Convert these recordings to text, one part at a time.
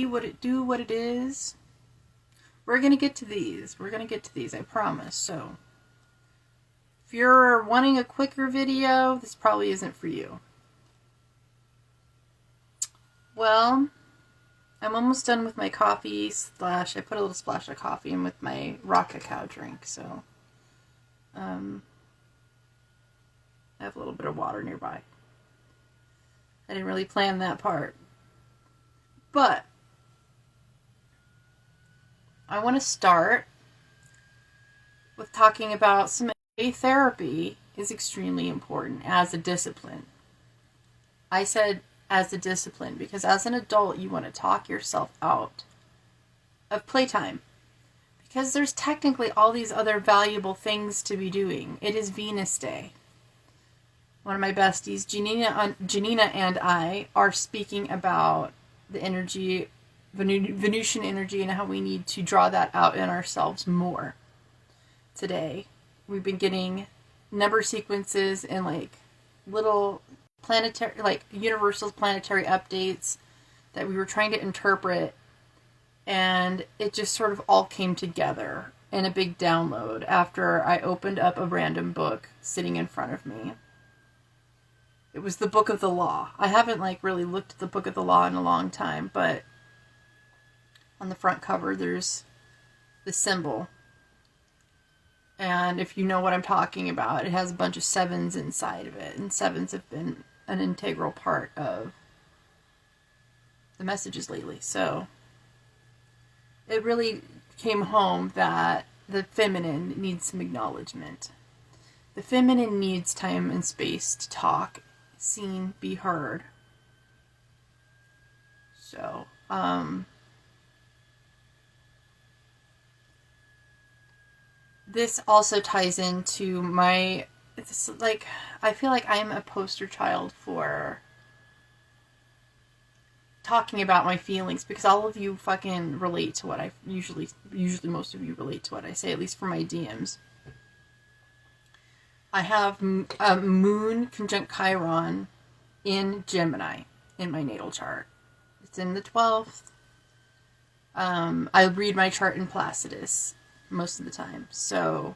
what it is. We're going to get to these. We're going to get to these, I promise. So, if you're wanting a quicker video, this probably isn't for you. Well, I'm almost done with my coffee / I put a little splash of coffee in with my raw cacao drink, so I have a little bit of water nearby. I didn't really plan that part. But I want to start with talking about somatic therapy is extremely important as a discipline. I said as a discipline because as an adult you want to talk yourself out of playtime because there's technically all these other valuable things to be doing. It is Venus Day. One of my besties, Janina and I are speaking about the energy, Venusian energy, and how we need to draw that out in ourselves more. Today, we've been getting number sequences and like little planetary, like universal planetary updates that we were trying to interpret, and it just sort of all came together in a big download after I opened up a random book sitting in front of me. It was the Book of the Law. I haven't like really looked at the Book of the Law in a long time, but on the front cover there's the symbol. And if you know what I'm talking about, it has a bunch of sevens inside of it, and sevens have been an integral part of the messages lately. So it really came home that the feminine needs some acknowledgement. The feminine needs time and space to talk, seen, be heard. So, this also ties into my, it's like, I feel like I'm a poster child for talking about my feelings because all of you fucking relate to what I usually most of you relate to what I say, at least for my DMs. I have a moon conjunct Chiron in Gemini in my natal chart. It's in the 12th. I read my chart in Placidus most of the time. So,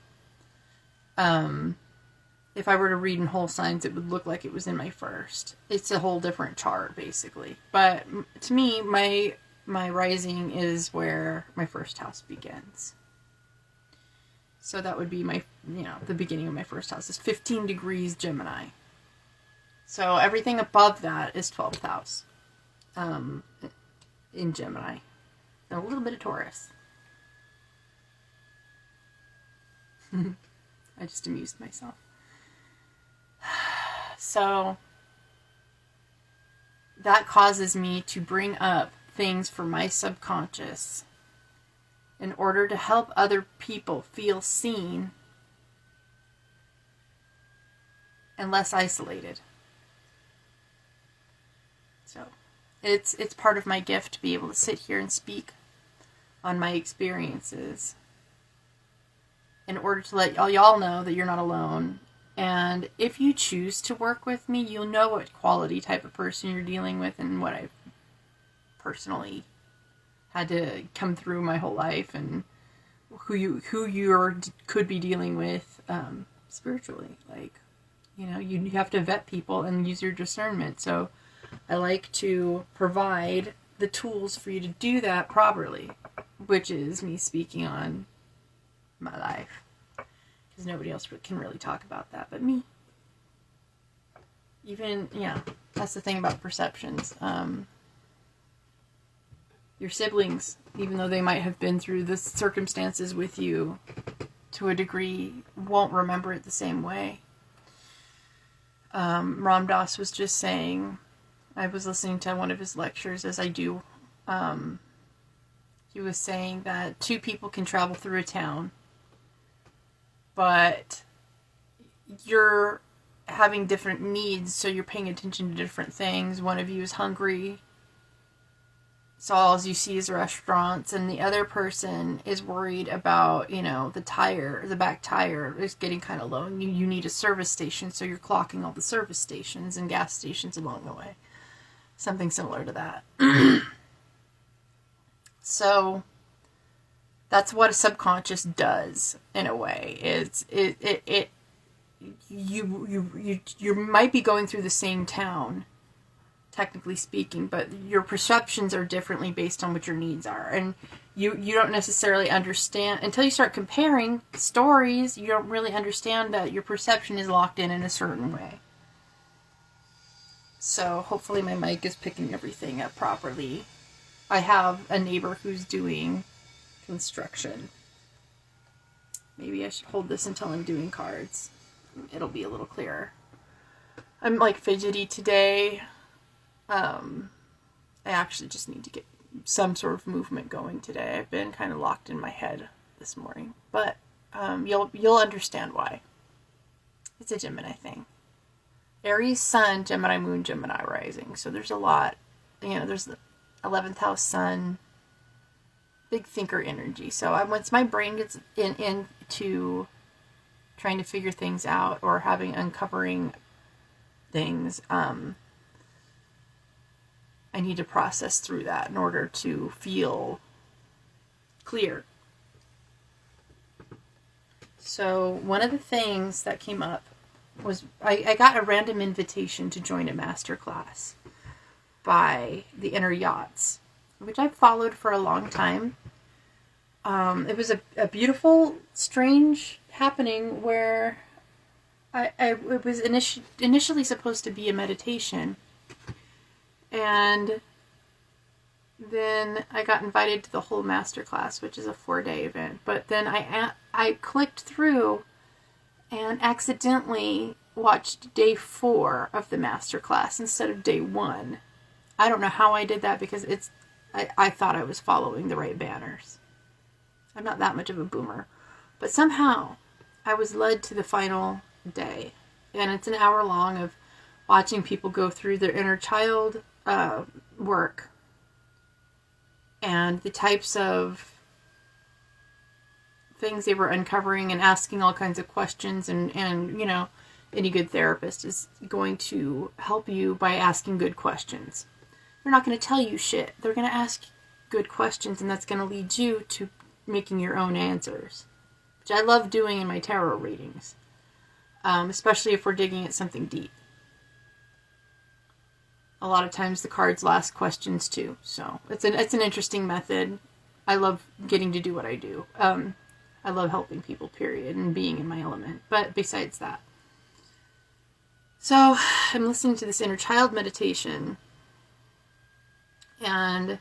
if I were to read in whole signs, it would look like it was in my first. It's a whole different chart, basically. But to me, my rising is where my first house begins. So that would be my, the beginning of my first house is 15 degrees Gemini. So everything above that is 12th house in Gemini. And a little bit of Taurus. I just amused myself. So that causes me to bring up things from my subconscious in order to help other people feel seen and less isolated. So it's part of my gift to be able to sit here and speak on my experiences in order to let y'all know that you're not alone. And if you choose to work with me, you'll know what quality type of person you're dealing with and what I've personally had to come through my whole life and who you could be dealing with spiritually. Like, you have to vet people and use your discernment. So I like to provide the tools for you to do that properly, which is me speaking on my life. Because nobody else can really talk about that but me. Even, that's the thing about perceptions. Your siblings, even though they might have been through the circumstances with you to a degree, won't remember it the same way. Ram Dass was just saying, I was listening to one of his lectures, as I do. He was saying that two people can travel through a town, but you're having different needs, so you're paying attention to different things. One of you is hungry, so all you see is restaurants, and the other person is worried about, the back tire is getting kind of low, and you need a service station, so you're clocking all the service stations and gas stations along the way. Something similar to that. So that's what a subconscious does in a way. Is you might be going through the same town, technically speaking, but your perceptions are differently based on what your needs are. And you don't necessarily understand until you start comparing stories. You don't really understand that your perception is locked in a certain way. So hopefully my mic is picking everything up properly. I have a neighbor who's doing construction. Maybe I should hold this until I'm doing cards. It'll be a little clearer. I'm like fidgety today. I actually just need to get some sort of movement going today. I've been kind of locked in my head this morning, but you'll understand why. It's a Gemini thing. Aries Sun, Gemini Moon, Gemini Rising. So there's a lot. There's the 11th house Sun, big thinker energy. So once my brain gets into trying to figure things out or uncovering things, I need to process through that in order to feel clear. So one of the things that came up was I got a random invitation to join a master class by the Inner Yachts, which I've followed for a long time. It was a beautiful, strange happening where it was initially supposed to be a meditation. And then I got invited to the whole masterclass, which is a 4-day event. But then I clicked through and accidentally watched day 4 of the masterclass instead of day 1. I don't know how I did that because I thought I was following the right banners. I'm not that much of a boomer. But somehow I was led to the final day. And it's an hour long of watching people go through their inner child work and the types of things they were uncovering and asking all kinds of questions, and any good therapist is going to help you by asking good questions. They're not going to tell you shit. They're going to ask good questions, and that's going to lead you to making your own answers, which I love doing in my tarot readings, especially if we're digging at something deep. A lot of times the cards ask questions too, so it's an interesting method. I love getting to do what I do. I love helping people, period, and being in my element. But besides that, so I'm listening to this inner child meditation, and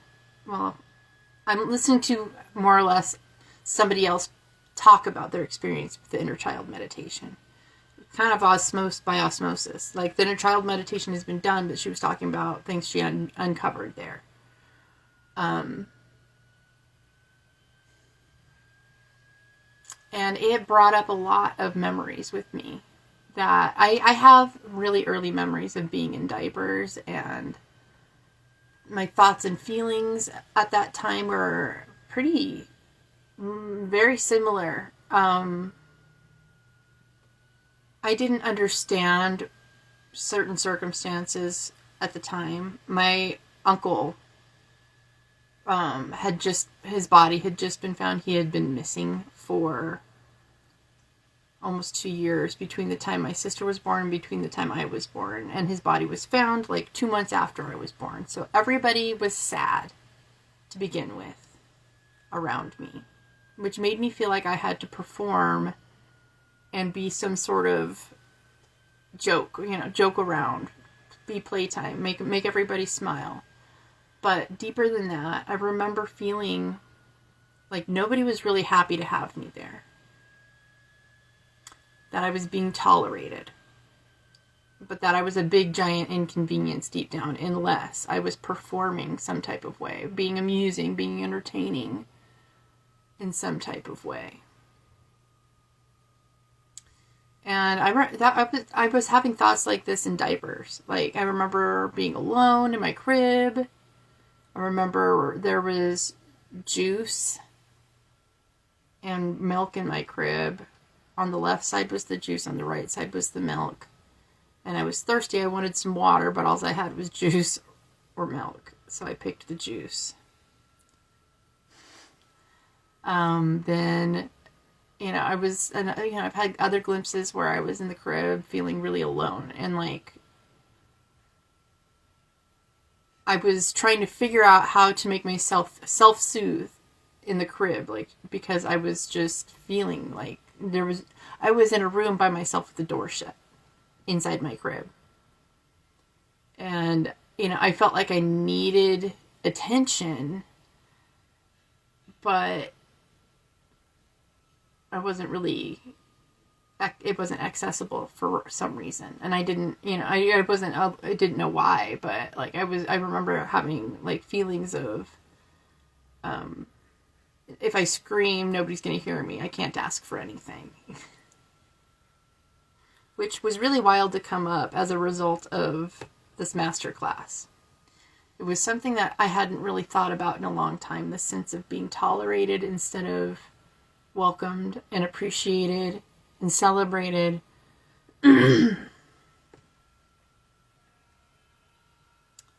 I'm listening to more or less somebody else talk about their experience with the inner child meditation. Kind of by osmosis. Like, the inner child meditation has been done, but she was talking about things she uncovered there. And it brought up a lot of memories with me. That I have really early memories of being in diapers, and my thoughts and feelings at that time were very similar. I didn't understand certain circumstances at the time. My uncle his body had just been found. He had been missing for almost 2 years between the time my sister was born and between the time I was born. And his body was found like 2 months after I was born. So everybody was sad to begin with around me, which made me feel like I had to perform and be some sort of joke around, be playtime, make everybody smile. But deeper than that, I remember feeling like nobody was really happy to have me there. That I was being tolerated. But that I was a big, giant inconvenience deep down, unless I was performing some type of way, being amusing, being entertaining in some type of way. And I was having thoughts like this in diapers. Like, I remember being alone in my crib. I remember there was juice and milk in my crib. On the left side was the juice, on the right side was the milk. And I was thirsty. I wanted some water, but all I had was juice or milk. So I picked the juice. Then, I was, and I've had other glimpses where I was in the crib feeling really alone, and like I was trying to figure out how to make myself self-soothe in the crib, like, because I was just feeling like I was in a room by myself with the door shut inside my crib. And, I felt like I needed attention, but it wasn't accessible for some reason. And I didn't, I didn't know why, but like I remember having like feelings of, if I scream, nobody's going to hear me. I can't ask for anything. Which was really wild to come up as a result of this masterclass. It was something that I hadn't really thought about in a long time, the sense of being tolerated instead of welcomed and appreciated and celebrated.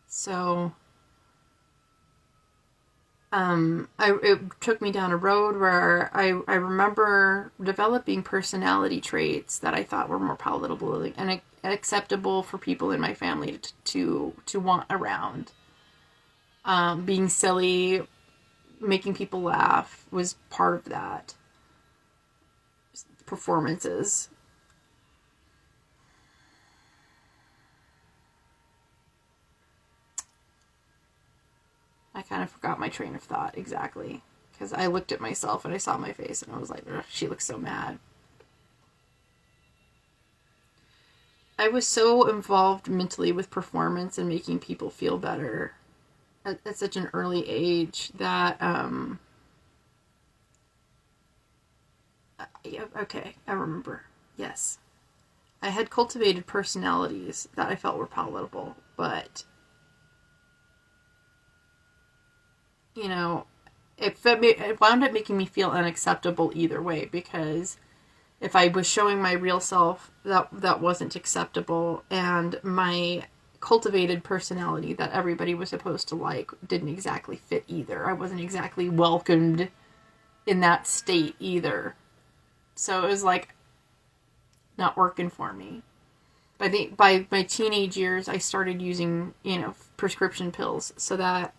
So, it took me down a road where I remember developing personality traits that I thought were more palatable and acceptable for people in my family to want around. Being silly, making people laugh was part of that. Performances. I kind of forgot my train of thought exactly, because I looked at myself and I saw my face and I was like, she looks so mad. I was so involved mentally with performance and making people feel better at such an early age that, okay, I remember. Yes. I had cultivated personalities that I felt were palatable, but it wound up making me feel unacceptable either way, because if I was showing my real self, that wasn't acceptable, and my cultivated personality that everybody was supposed to like didn't exactly fit either. I wasn't exactly welcomed in that state either. So it was like not working for me. By my teenage years, I started using, prescription pills so that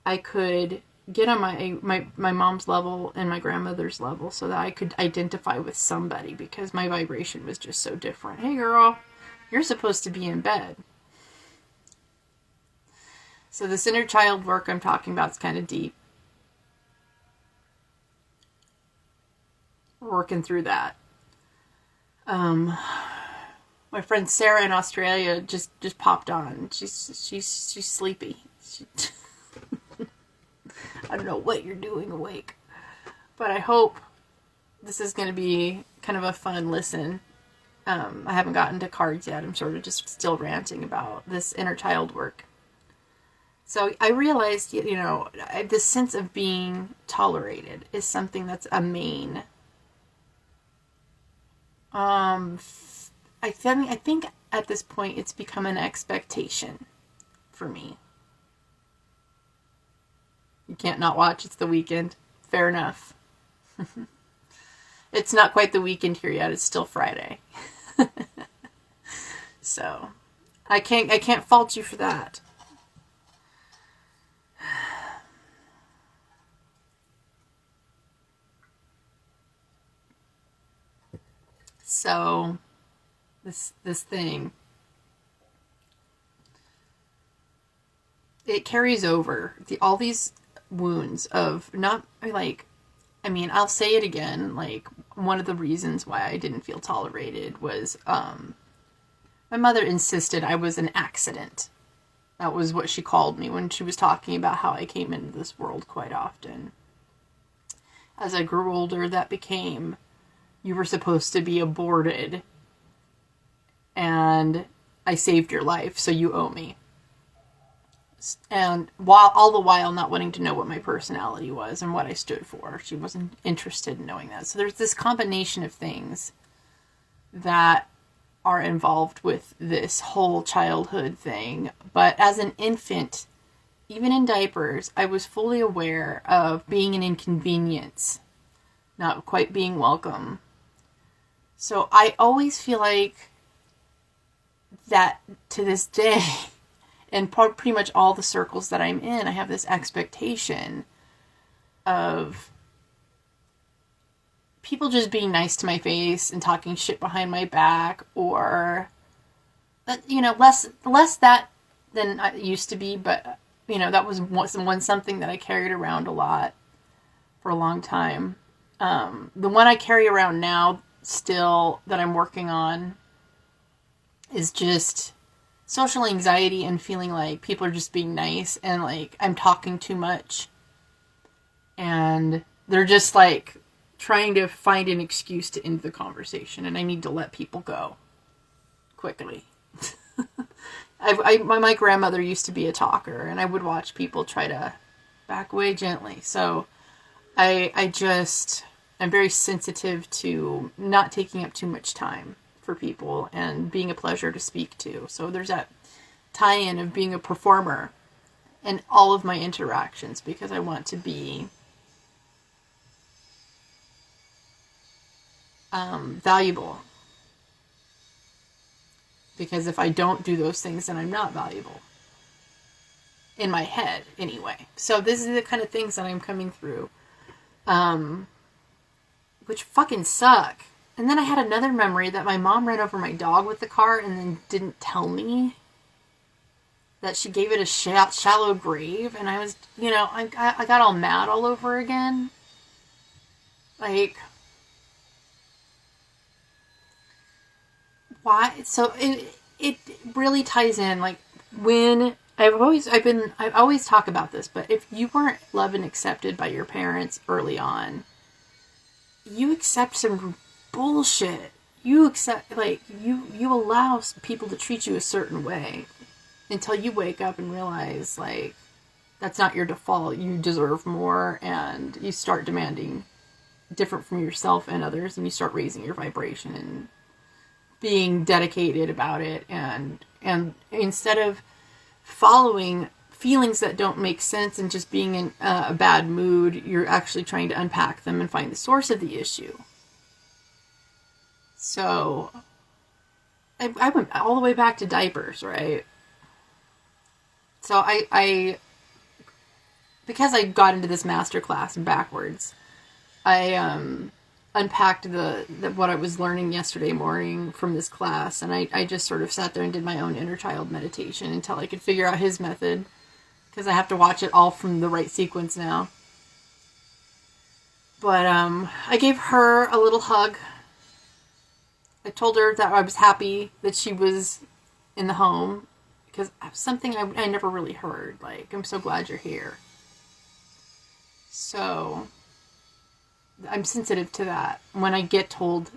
I could get on my mom's level and my grandmother's level so that I could identify with somebody, because my vibration was just so different. Hey girl, you're supposed to be in bed. So this inner child work I'm talking about is kind of deep. We're working through that. My friend Sarah in Australia just popped on. She's sleepy. I don't know what you're doing awake, but I hope this is going to be kind of a fun listen. I haven't gotten to cards yet. I'm sort of just still ranting about this inner child work. So I realized, this sense of being tolerated is something that's a main. I think at this point it's become an expectation for me. You can't not watch. It's the weekend. Fair enough. It's not quite the weekend here yet. It's still Friday. So I can't fault you for that. So this thing, it carries over all these wounds of not like, I'll say it again, like one of the reasons why I didn't feel tolerated was my mother insisted I was an accident. That was what she called me when she was talking about how I came into this world quite often. As I grew older, that became, you were supposed to be aborted and I saved your life, so you owe me. And all the while not wanting to know what my personality was and what I stood for. She wasn't interested in knowing that. So there's this combination of things that are involved with this whole childhood thing. But as an infant, even in diapers, I was fully aware of being an inconvenience, not quite being welcome. So I always feel like that to this day, and pretty much all the circles that I'm in, I have this expectation of people just being nice to my face and talking shit behind my back, or, you know, less that than I used to be, but, you know, that was something that I carried around a lot for a long time. The one I carry around now still that I'm working on is just social anxiety and feeling like people are just being nice and like I'm talking too much. And they're just like trying to find an excuse to end the conversation, and I need to let people go quickly. My grandmother used to be a talker, and I would watch people try to back away gently. So I'm very sensitive to not taking up too much time for people and being a pleasure to speak to. So there's that tie-in of being a performer in all of my interactions, because I want to be valuable. Because if I don't do those things, then I'm not valuable. In my head, anyway. So this is the kind of things that I'm coming through. Which fucking suck. And then I had another memory that my mom ran over my dog with the car and then didn't tell me that she gave it a shallow grave. And I was, you know, I got all mad all over again. Like, why? So it really ties in, like, when I always talk about this, but if you weren't loved and accepted by your parents early on, you accept some bullshit. You accept, like, you allow people to treat you a certain way until you wake up and realize, like, that's not your default. You deserve more, and you start demanding different from yourself and others, and you start raising your vibration and being dedicated about it, and instead of following feelings that don't make sense and just being in a bad mood, you're actually trying to unpack them and find the source of the issue. So I went all the way back to diapers, right? So I because I got into this masterclass backwards, I unpacked what I was learning yesterday morning from this class, and I just sort of sat there and did my own inner child meditation until I could figure out his method, because I have to watch it all from the right sequence now. But I gave her a little hug. I told her that I was happy that she was in the home, because something I never really heard, like, I'm so glad you're here. So I'm sensitive to that. When I get told,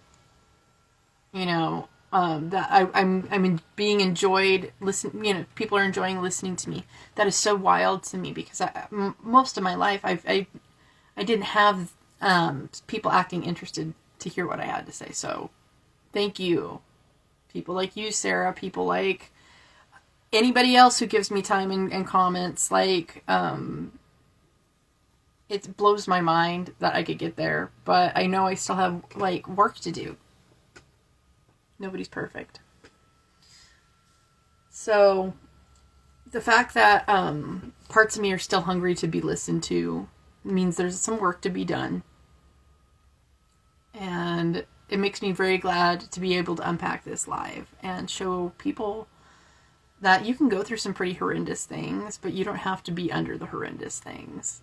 you know, that I'm being enjoyed, people are enjoying listening to me. That is so wild to me, because most of my life I didn't have people acting interested to hear what I had to say. So thank you, people like you, Sarah. People like anybody else who gives me time and comments. Like, it blows my mind that I could get there, but I know I still have, like, work to do. Nobody's perfect. So the fact that parts of me are still hungry to be listened to means there's some work to be done. And it makes me very glad to be able to unpack this live and show people that you can go through some pretty horrendous things, but you don't have to be under the horrendous things.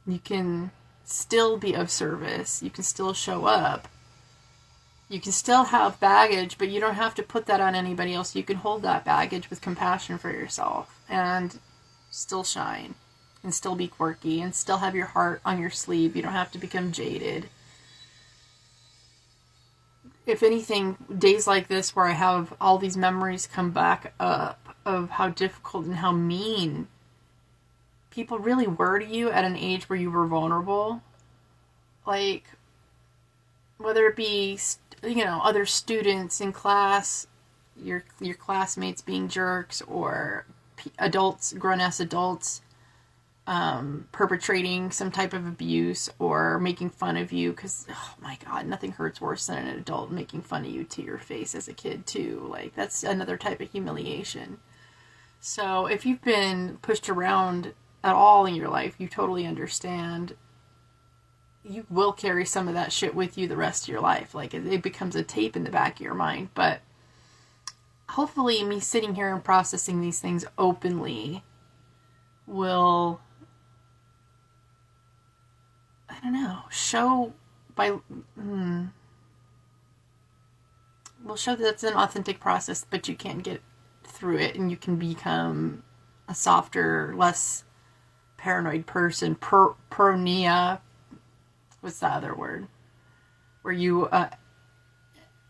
You can still be of service. You can still show up. You can still have baggage, but you don't have to put that on anybody else. You can hold that baggage with compassion for yourself and still shine and still be quirky and still have your heart on your sleeve. You don't have to become jaded. If anything, days like this where I have all these memories come back up of how difficult and how mean people really were to you at an age where you were vulnerable. Like, whether it be, you know, other students in class, your classmates being jerks, or adults, grown-ass adults, perpetrating some type of abuse or making fun of you, because, oh my God, nothing hurts worse than an adult making fun of you to your face as a kid too. Like, that's another type of humiliation. So if you've been pushed around at all in your life, you totally understand. You will carry some of that shit with you the rest of your life. Like, it becomes a tape in the back of your mind. But hopefully me sitting here and processing these things openly will, I don't know, show will show that it's an authentic process, but you can get through it and you can become a softer, less paranoid person. Pronia, what's the other word? Where you,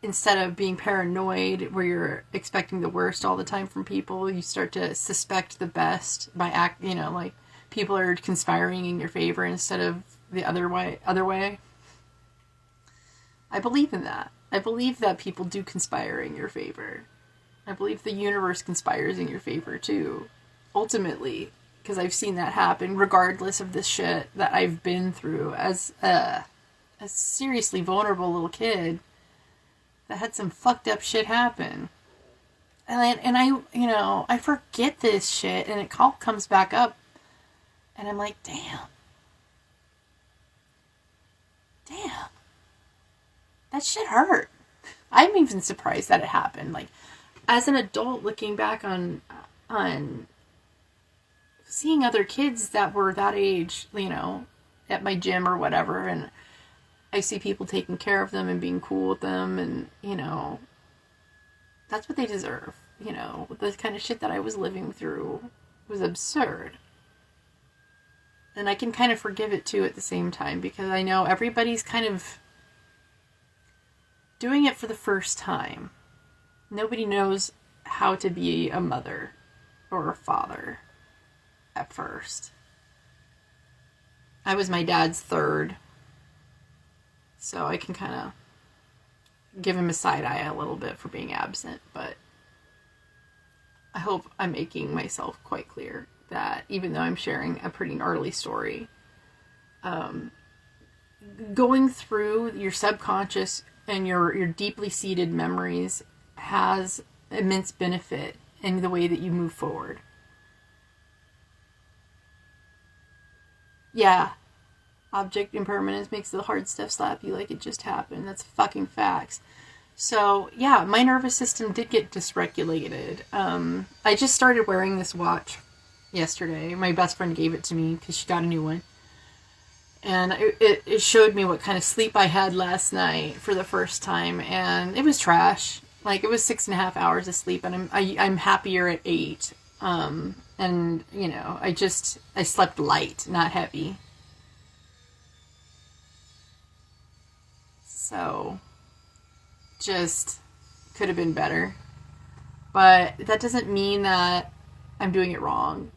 instead of being paranoid, where you're expecting the worst all the time from people, you start to suspect the best by like people are conspiring in your favor instead of the other way. I believe in that. I believe that people do conspire in your favor. I believe the universe conspires in your favor too, ultimately, because I've seen that happen regardless of the shit that I've been through as a seriously vulnerable little kid that had some fucked up shit happen. And I forget this shit and it all comes back up and I'm like, damn, that shit hurt. I'm even surprised that it happened. Like, as an adult looking back on seeing other kids that were that age, at my gym or whatever, and I see people taking care of them and being cool with them, and, that's what they deserve. The kind of shit that I was living through was absurd. And I can kind of forgive it too at the same time, because I know everybody's kind of doing it for the first time. Nobody knows how to be a mother or a father at first. I was my dad's third, so I can kind of give him a side eye a little bit for being absent, but I hope I'm making myself quite clear that even though I'm sharing a pretty gnarly story, going through your subconscious and your deeply seated memories has immense benefit in the way that you move forward. Yeah, object impermanence makes the hard stuff slap you like it just happened. That's fucking facts. So, yeah, my nervous system did get dysregulated. I just started wearing this watch yesterday. My best friend gave it to me because she got a new one. And it showed me what kind of sleep I had last night for the first time. And it was trash. Like, it was 6.5 hours of sleep. And I'm happier at 8. And, I slept light, not heavy. So, just could have been better. But that doesn't mean that I'm doing it wrong.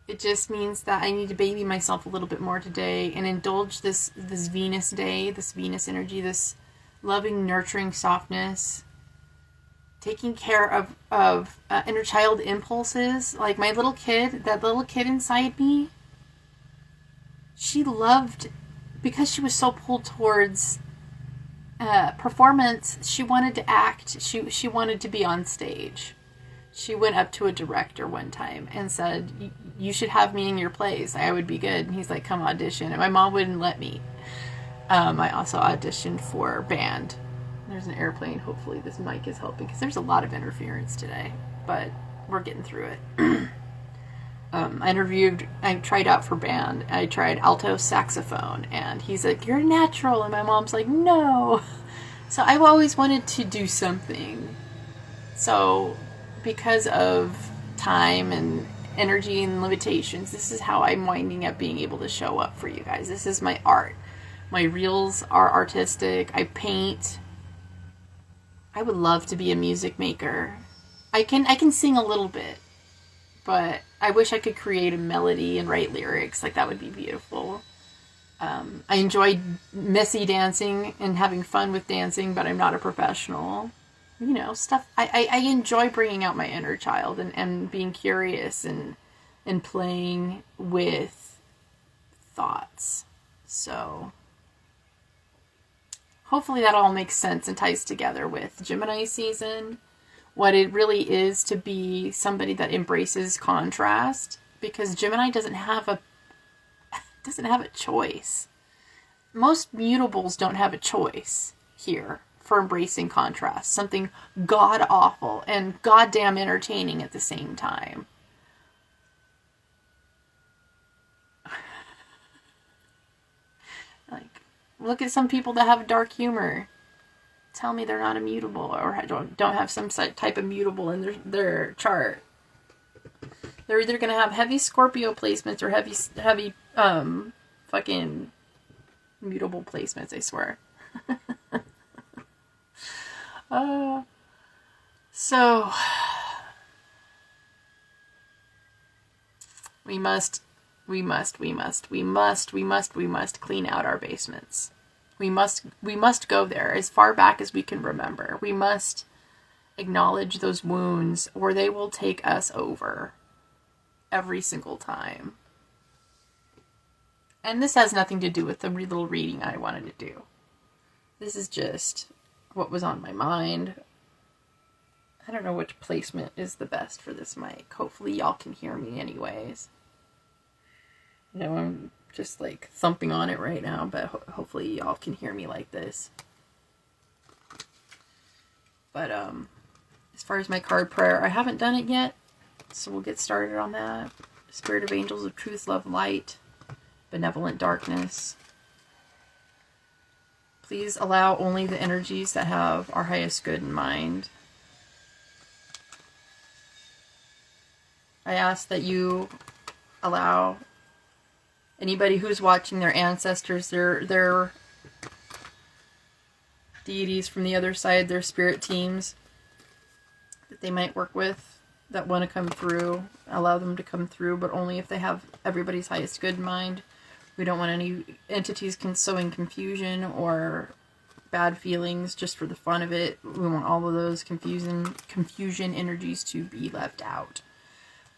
It just means that I need to baby myself a little bit more today and indulge this Venus day, this Venus energy, this loving, nurturing softness, taking care of inner child impulses. Like my little kid, that little kid inside me, she loved, because she was so pulled towards performance, she wanted to act, she wanted to be on stage. She went up to a director one time and said, you should have me in your plays. I would be good. And he's like, come audition. And my mom wouldn't let me. I also auditioned for band. There's an airplane. Hopefully this mic is helping, because there's a lot of interference today. But we're getting through it. I tried out for band. I tried alto saxophone. And he's like, you're natural. And my mom's like, no. So I've always wanted to do something. So because of time and energy and limitations, this is how I'm winding up being able to show up for you guys. This is my art. My reels are artistic. I paint. I would love to be a music maker. I can sing a little bit, but I wish I could create a melody and write lyrics. Like, that would be beautiful. I enjoy messy dancing and having fun with dancing, but I'm not a professional. Stuff. I enjoy bringing out my inner child and being curious and and playing with thoughts. So hopefully that all makes sense and ties together with Gemini season, what it really is to be somebody that embraces contrast, because Gemini doesn't have a choice. Most mutables don't have a choice here for embracing contrast, something god awful and goddamn entertaining at the same time. Like, look at some people that have dark humor. Tell me they're not immutable or don't have some type of mutable in their chart. They're either going to have heavy Scorpio placements or heavy fucking mutable placements, I swear. So we must clean out our basements. We must go there as far back as we can remember. We must acknowledge those wounds, or they will take us over every single time. And this has nothing to do with the little reading I wanted to do. This is just what was on my mind. I don't know which placement is the best for this mic. Hopefully y'all can hear me anyways. You know, I'm just like thumping on it right now, but hopefully y'all can hear me like this. But as far as my card prayer, I haven't done it yet, so we'll get started on that. Spirit of angels of truth, love, light, benevolent darkness. Please allow only the energies that have our highest good in mind. I ask that you allow anybody who's watching, their ancestors, their deities from the other side, their spirit teams that they might work with that want to come through, allow them to come through, but only if they have everybody's highest good in mind. We don't want any entities sowing confusion or bad feelings just for the fun of it. We want all of those confusion energies to be left out.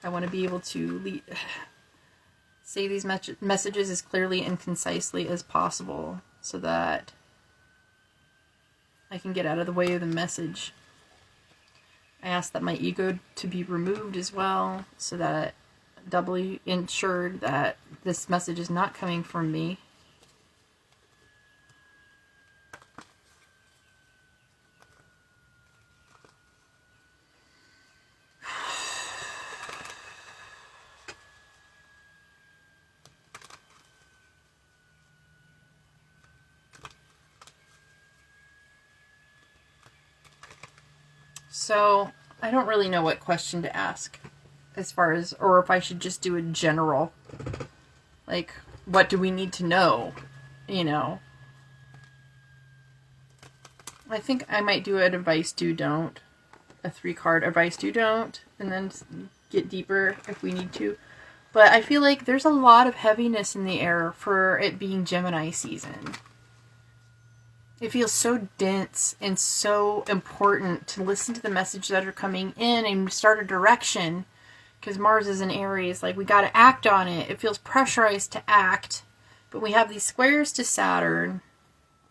I want to be able to say these messages as clearly and concisely as possible so that I can get out of the way of the message. I ask that my ego to be removed as well, so that doubly ensured that this message is not coming from me. So, I don't really know what question to ask as far as, or if I should just do a general, like, what do we need to know, you know? I think I might do an advice, do, don't, a 3-card advice, do, don't, and then get deeper if we need to. But I feel like there's a lot of heaviness in the air for it being Gemini season. It feels so dense and so important to listen to the message that are coming in and start a direction. Because Mars is in Aries. Like, we got to act on it. It feels pressurized to act. But we have these squares to Saturn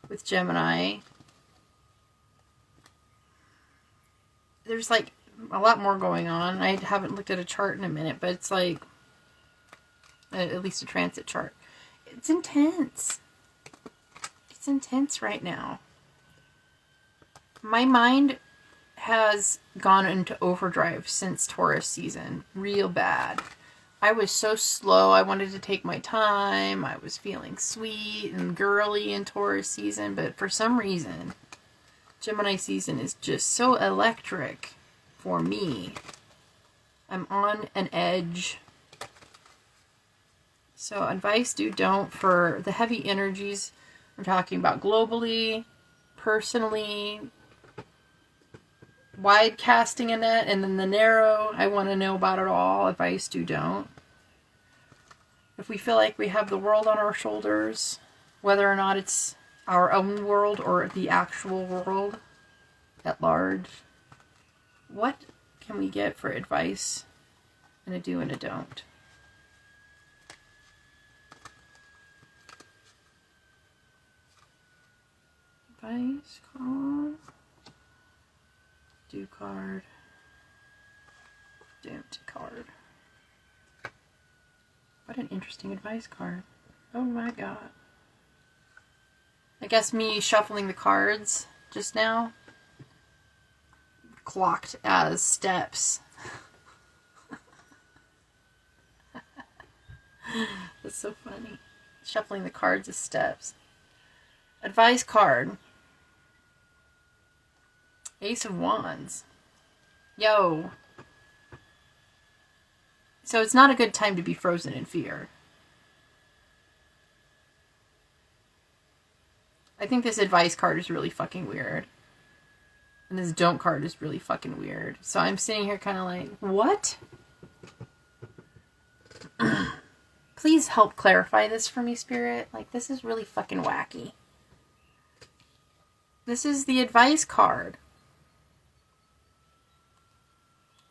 with Gemini. There's, like, a lot more going on. I haven't looked at a chart in a minute. But it's, like, at least a transit chart. It's intense. It's intense right now. My mind has gone into overdrive since Taurus season. Real bad. I was so slow. I wanted to take my time. I was feeling sweet and girly in Taurus season. But for some reason, Gemini season is just so electric for me. I'm on an edge. So advice, do, don't for the heavy energies. I'm talking about globally, personally, wide casting a net, and then the narrow. I want to know about it all. Advice, do, don't. If we feel like we have the world on our shoulders, whether or not it's our own world or the actual world at large, what can we get for advice and a do and a don't? Advice card. Do card. Don't card. What an interesting advice card. Oh my god. I guess me shuffling the cards just now clocked as steps. That's so funny. Shuffling the cards as steps. Advice card. Ace of Wands. Yo. So it's not a good time to be frozen in fear. I think this advice card is really fucking weird. And this don't card is really fucking weird. So I'm sitting here kind of like, what? Please help clarify this for me, Spirit. Like, this is really fucking wacky. This is the advice card.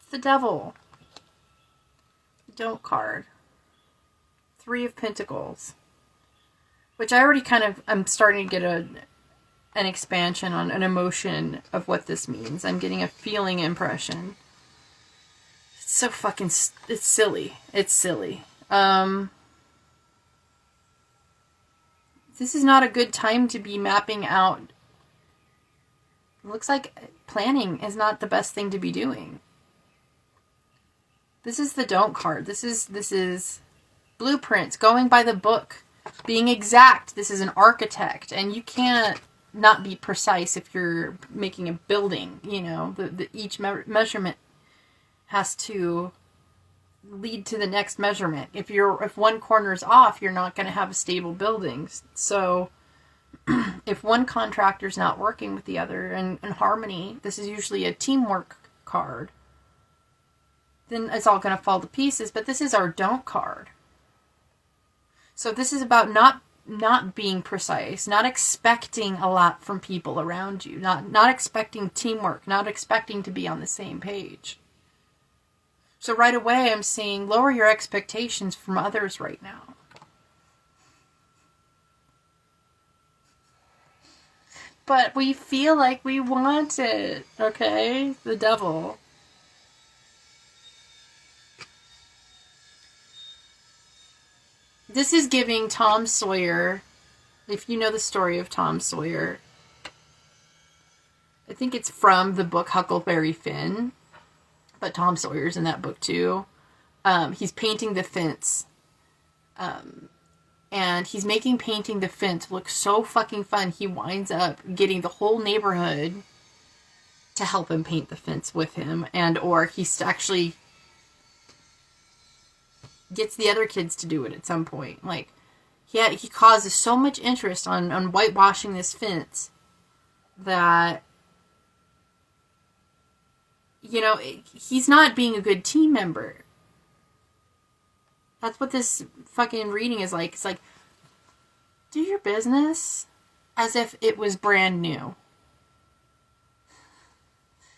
It's the devil. Don't card. 3 of Pentacles. Which I already kind of, I'm starting to get an expansion on an emotion of what this means. I'm getting a feeling impression. It's so fucking, it's silly. It's silly. This is not a good time to be mapping out. It looks like planning is not the best thing to be doing. This is the don't card. This is blueprints, going by the book, being exact. This is an architect, and you can't not be precise if you're making a building. You know, each measurement has to lead to the next measurement. If one corner's off, you're not going to have a stable building. So if one contractor's not working with the other in harmony, this is usually a teamwork card, then it's all going to fall to pieces. But this is our don't card. So this is about not being precise, not expecting a lot from people around you, not expecting teamwork, not expecting to be on the same page. So right away I'm seeing lower your expectations from others right now. But we feel like we want it, okay? The devil. This is giving Tom Sawyer, if you know the story of Tom Sawyer. I think it's from the book Huckleberry Finn, but Tom Sawyer's in that book too. He's painting the fence. And he's making painting the fence look so fucking fun. He winds up getting the whole neighborhood to help him paint the fence with him. Or he's actually gets the other kids to do it at some point. Like, he causes so much interest on whitewashing this fence that, you know, he's not being a good team member. That's what this fucking reading is like. It's like, do your business as if it was brand new.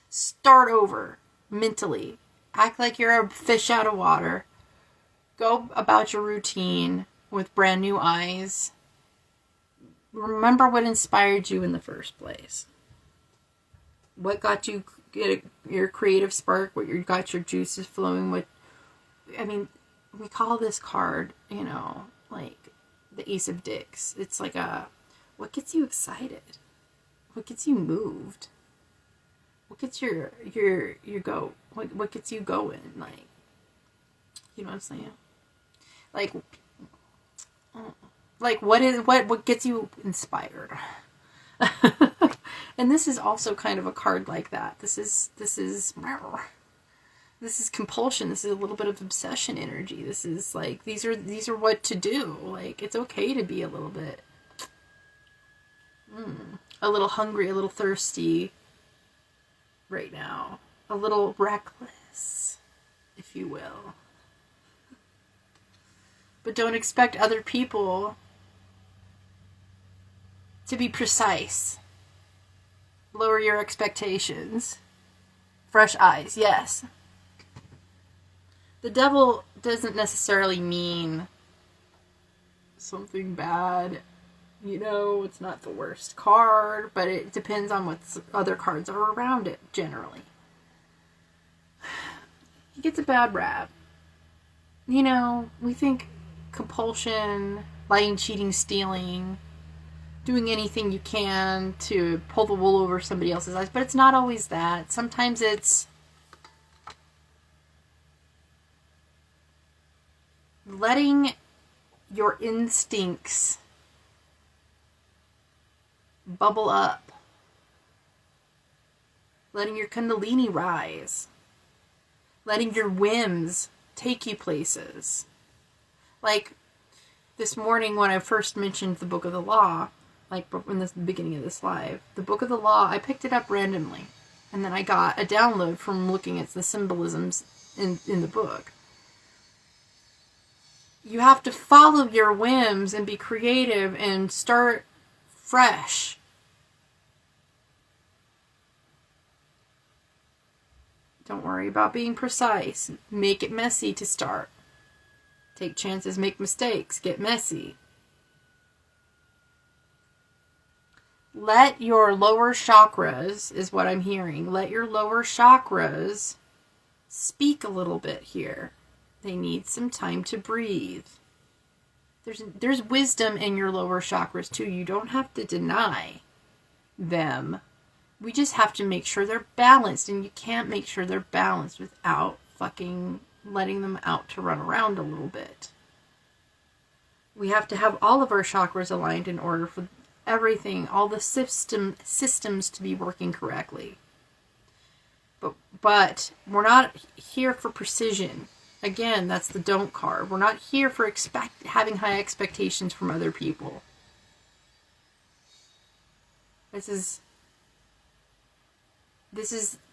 Start over mentally. Act like you're a fish out of water. Go about your routine with brand new eyes. Remember what inspired you in the first place. What got you your creative spark, what got your juices flowing. We call this card, you know, like the Ace of Dicks. It's like what gets you excited? What gets you moved? What gets your go? What gets you going? Like, you know what I'm saying? Like what gets you inspired? And this is also kind of a card like that. This is compulsion. This is a little bit of obsession energy. This is like, these are what to do. Like, it's okay to be a little bit, a little hungry, a little thirsty right now. A little reckless, if you will. But don't expect other people to be precise. Lower your expectations. Fresh eyes, yes. The devil doesn't necessarily mean something bad. It's not the worst card, but it depends on what other cards are around it, generally. He gets a bad rap. We think compulsion, lying, cheating, stealing, doing anything you can to pull the wool over somebody else's eyes, but it's not always that. Sometimes it's letting your instincts bubble up, letting your kundalini rise, letting your whims take you places. Like this morning when I first mentioned the Book of the Law, like in the beginning of this live, the Book of the Law, I picked it up randomly, and then I got a download from looking at the symbolisms in the book. You have to follow your whims and be creative and start fresh. Don't worry about being precise. Make it messy to start. Take chances, make mistakes, get messy. Let your lower chakras, is what I'm hearing, let your lower chakras speak a little bit here. They need some time to breathe. There's wisdom in your lower chakras too. You don't have to deny them. We just have to make sure they're balanced, and you can't make sure they're balanced without fucking letting them out to run around a little bit. We have to have all of our chakras aligned in order for everything, all the systems to be working correctly. But we're not here for precision. Again, that's the don't card. We're not here for having high expectations from other people. This is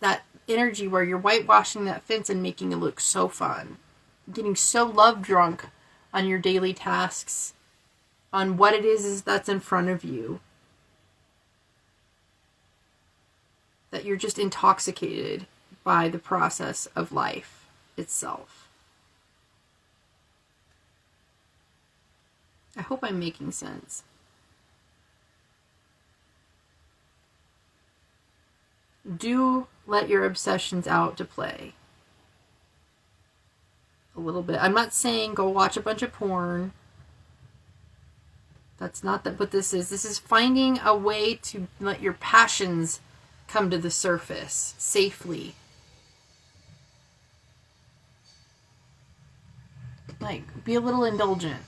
that energy where you're whitewashing that fence and making it look so fun. Getting so love drunk on your daily tasks, on what it is that's in front of you, that you're just intoxicated by the process of life itself. I hope I'm making sense. Do let your obsessions out to play. A little bit. I'm not saying go watch a bunch of porn. That's not what this is. This is finding a way to let your passions come to the surface safely. Like, be a little indulgent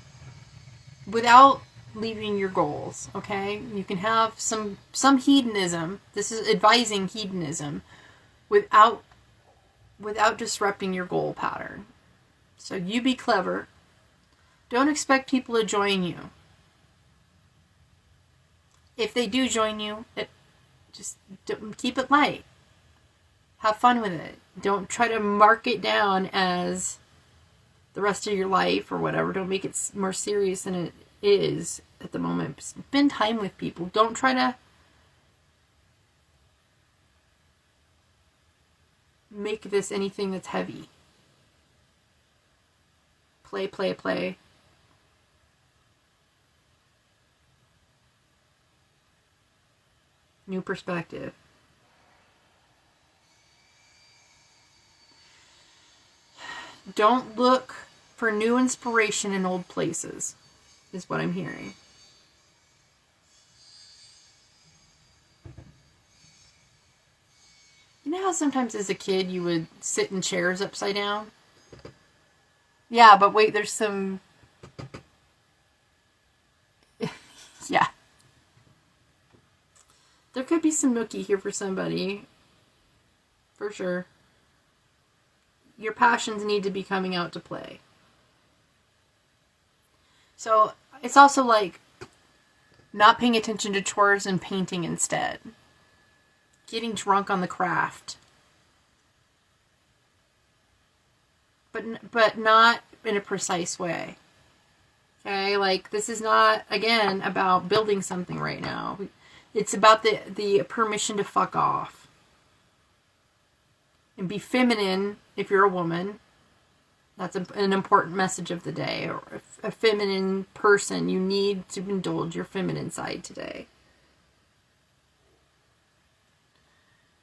without leaving your goals, okay? You can have some hedonism. This is advising hedonism without disrupting your goal pattern. So you be clever. Don't expect people to join you. If they do join you, just keep it light. Have fun with it. Don't try to mark it down as the rest of your life or whatever. Don't make it more serious than it is at the moment. Spend time with people. Don't try to make this anything that's heavy. Play. New perspective. Don't look for new inspiration in old places, is what I'm hearing. You know how sometimes as a kid you would sit in chairs upside down? Yeah, but wait, there's some... yeah. There could be some nookie here for somebody. For sure. Your passions need to be coming out to play. So, it's also like not paying attention to chores and painting instead. Getting drunk on the craft. But not in a precise way. Okay, like this is not, again, about building something right now. It's about the permission to fuck off. And be feminine if you're a woman. That's an important message of the day. Or a feminine person, you need to indulge your feminine side today.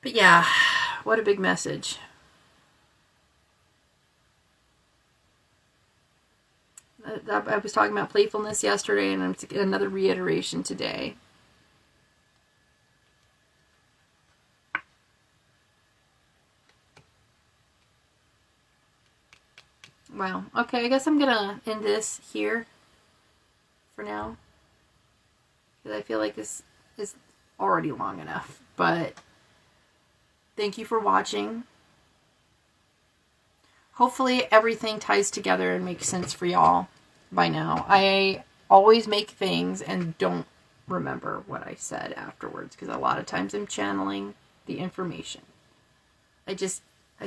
But yeah, what a big message. I was talking about playfulness yesterday, and I'm another reiteration today. Wow. Okay, I guess I'm gonna end this here for now, because I feel like this is already long enough. But thank you for watching. Hopefully everything ties together and makes sense for y'all by now. I always make things and don't remember what I said afterwards, because a lot of times I'm channeling the information. I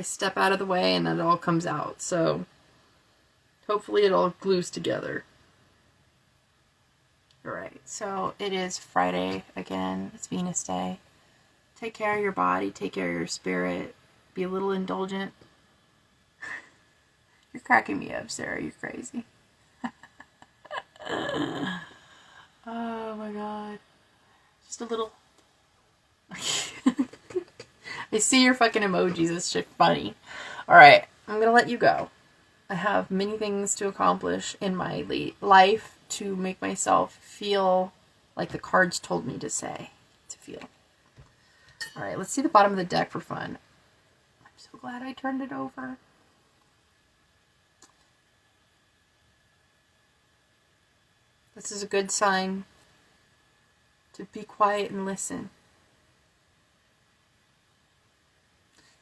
step out of the way and then it all comes out. So hopefully it all glues together. Alright, so it is Friday again. It's Venus Day. Take care of your body, take care of your spirit. Be a little indulgent. You're cracking me up, Sarah. You're crazy. Oh my god. Just a little... I see your fucking emojis. This shit funny. Alright, I'm gonna let you go. I have many things to accomplish in my life to make myself feel like the cards told me to feel. Alright, let's see the bottom of the deck for fun. I'm so glad I turned it over. This is a good sign to be quiet and listen.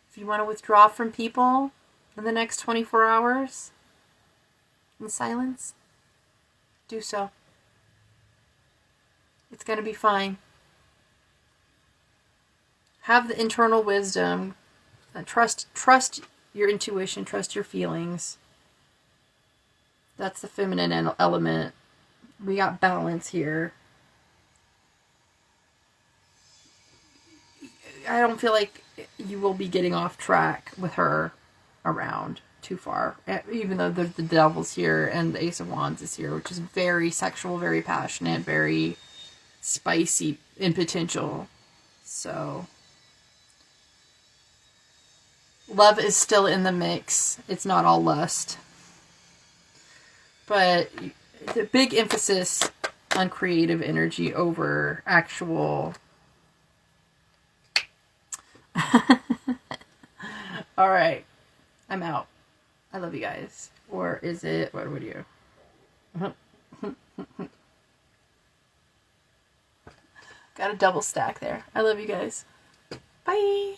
If you want to withdraw from people in the next 24 hours in silence, do so. It's going to be fine. Have the internal wisdom. Trust your intuition. Trust your feelings. That's the feminine element. We got balance here. I don't feel like you will be getting off track with her around too far. Even though the Devil's here and the Ace of Wands is here, which is very sexual, very passionate, very spicy in potential. So love is still in the mix. It's not all lust. But the big emphasis on creative energy over actual... Alright. I'm out. I love you guys. Or is it... What would you... Got a double stack there. I love you guys. Bye!